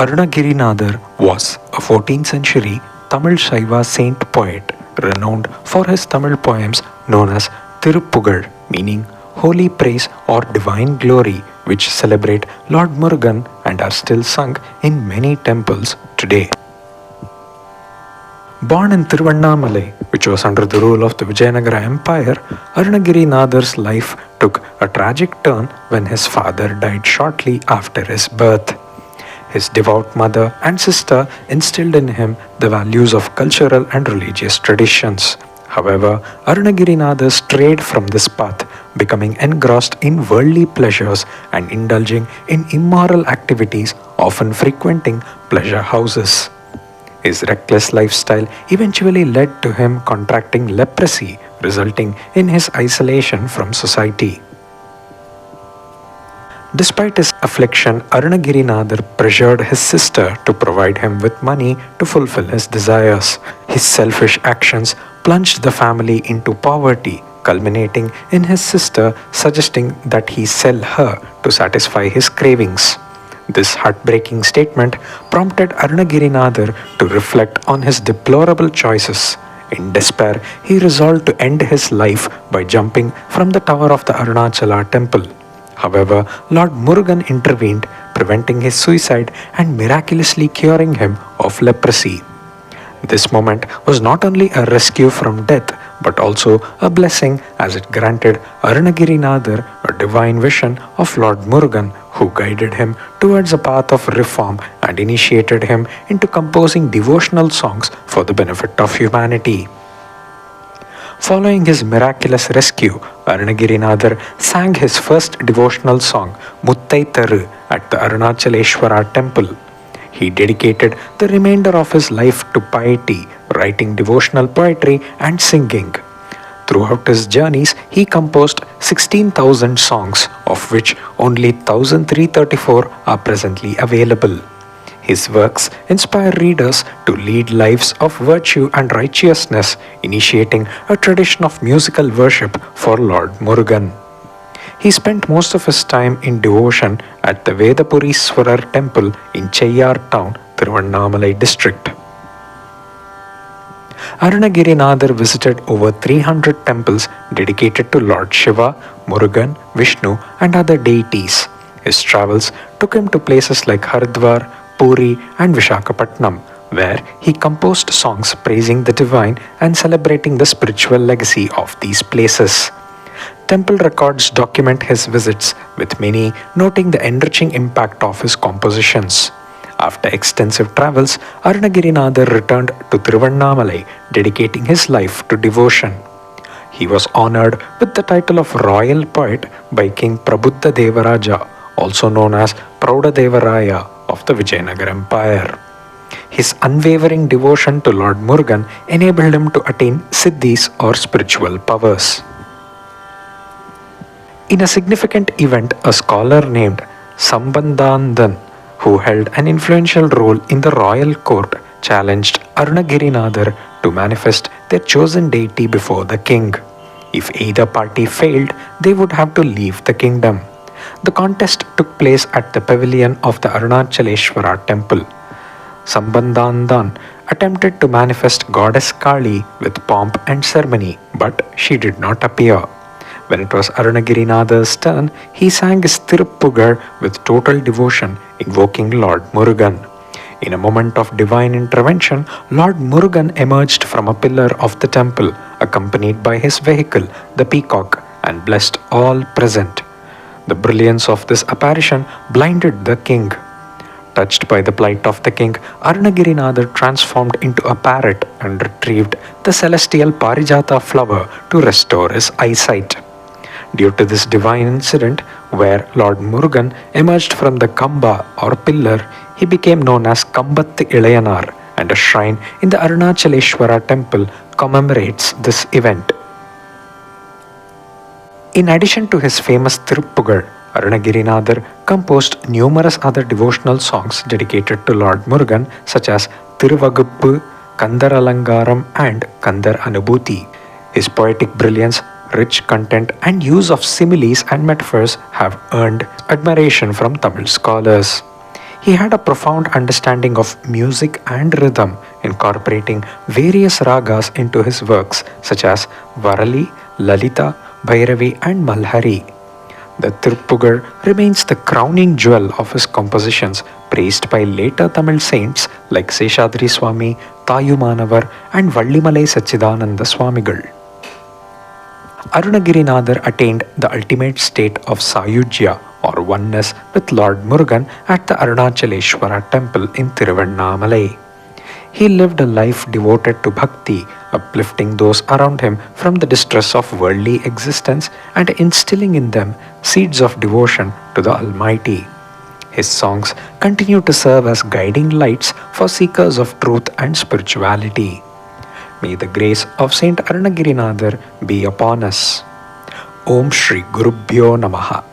Arunagirinadar was a 14th century Tamil Shaiva saint poet renowned for his Tamil poems known as Tiruppugal, meaning holy praise or divine glory, which celebrate Lord Murugan and are still sung in many temples today. Born in Tiruvannamalai, which was under the rule of the Vijayanagara Empire, Arunagirinadar's life took a tragic turn when his father died shortly after his birth. His devout mother and sister instilled in him the values of cultural and religious traditions. However, Arunagirinathar strayed from this path, becoming engrossed in worldly pleasures and indulging in immoral activities, often frequenting pleasure houses. His reckless lifestyle eventually led to him contracting leprosy, resulting in his isolation from society. Despite his affliction, Arunagirinathar pressured his sister to provide him with money to fulfill his desires. His selfish actions plunged the family into poverty, culminating in his sister suggesting that he sell her to satisfy his cravings. This heartbreaking statement prompted Arunagirinathar to reflect on his deplorable choices. In despair, he resolved to end his life by jumping from the tower of the Arunachala temple. However, Lord Murugan intervened, preventing his suicide and miraculously curing him of leprosy. This moment was not only a rescue from death but also a blessing, as it granted Arunagirinathar a divine vision of Lord Murugan, who guided him towards a path of reform and initiated him into composing devotional songs for the benefit of humanity. Following his miraculous rescue, Arunagirinathar sang his first devotional song, Muttai Taru, at the Arunachaleshwara temple. He dedicated the remainder of his life to piety, writing devotional poetry and singing. Throughout his journeys, he composed 16,000 songs, of which only 1,334 are presently available. His works inspire readers to lead lives of virtue and righteousness, initiating a tradition of musical worship for Lord Murugan. He spent most of his time in devotion at the Vedapuriswarar temple in Cheyyar town, Tiruvannamalai district. Arunagirinathar visited over 300 temples dedicated to Lord Shiva, Murugan, Vishnu and other deities. His travels took him to places like Haridwar, Puri and Vishakhapatnam, where he composed songs praising the divine and celebrating the spiritual legacy of these places. Temple records document his visits, with many noting the enriching impact of his compositions. After extensive travels, Arunagirinathar returned to Tiruvannamalai, dedicating his life to devotion. He was honored with the title of Royal Poet by King Prabuddha Devaraja, also known as Prouda Devaraya of the Vijayanagara Empire. His unwavering devotion to Lord Murugan enabled him to attain siddhis or spiritual powers. In a significant event, a scholar named Sambandhandan, who held an influential role in the royal court, challenged Arunagirinathar to manifest their chosen deity before the king. If either party failed, they would have to leave the kingdom. The contest took place at the pavilion of the Arunachaleshwara temple. Sambandhandan attempted to manifest goddess Kali with pomp and ceremony, but she did not appear. When it was Arunagirinathar's turn, he sang his Tiruppugal with total devotion, invoking Lord Murugan. In a moment of divine intervention, Lord Murugan emerged from a pillar of the temple, accompanied by his vehicle, the peacock, and blessed all present. The brilliance of this apparition blinded the king. Touched by the plight of the king, Arunagirinathar transformed into a parrot and retrieved the celestial Parijata flower to restore his eyesight. Due to this divine incident, where Lord Murugan emerged from the Kamba or pillar, he became known as Kambath Ilayanar, and a shrine in the Arunachaleshwara temple commemorates this event. In addition to his famous Tiruppugal, Arunagirinathar composed numerous other devotional songs dedicated to Lord Murugan, such as Tiruvaguppu, Kandaralangaram and Kandar Anubhuti. His poetic brilliance, rich content and use of similes and metaphors have earned admiration from Tamil scholars. He had a profound understanding of music and rhythm, incorporating various ragas into his works such as Varali, Lalita, Bhairavi, and Malhari. The Tiruppugar remains the crowning jewel of his compositions, praised by later Tamil saints like Seshadri Swami, Tayumanavar, and Vallimalai Sachidananda Swamigal. Arunagirinadar attained the ultimate state of Sayujya or oneness with Lord Murugan at the Arunachaleshwara temple in Tiruvannamalai. He lived a life devoted to bhakti, uplifting those around him from the distress of worldly existence and instilling in them seeds of devotion to the Almighty. His songs continue to serve as guiding lights for seekers of truth and spirituality. May the grace of Saint Arunagirinadar be upon us. Om Shri Gurubhyo Namaha.